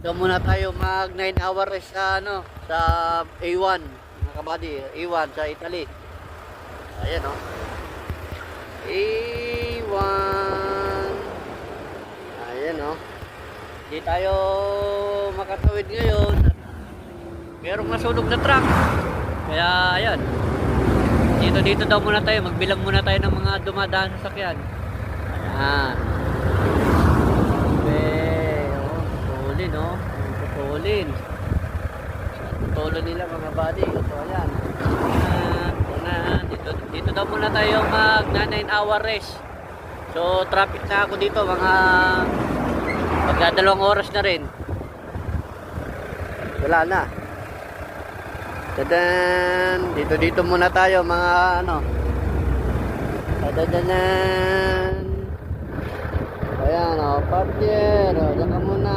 Doon muna tayo mag 9 hours sa ano, sa A1, mga kabady, A1 sa Italy. Ayan oh. A1. Ayan oh. Hindi tayo makatawid ngayon. Merong nasunog na truck. Kaya ayan. Dito daw muna tayo, magbilang muna tayo ng mga dumadaan sa sakyan. Ayan. Putulin, no? Putulin. Putulin nila mga buddy. So, ayan. Dito daw muna tayo mag 9 hour race. So, traffic na ako dito. Mga magdadalawang oras na rin. Wala na. Tadan! Dito muna tayo mga ano. Tadanan! Ayan o, partner. O, dyan ka muna.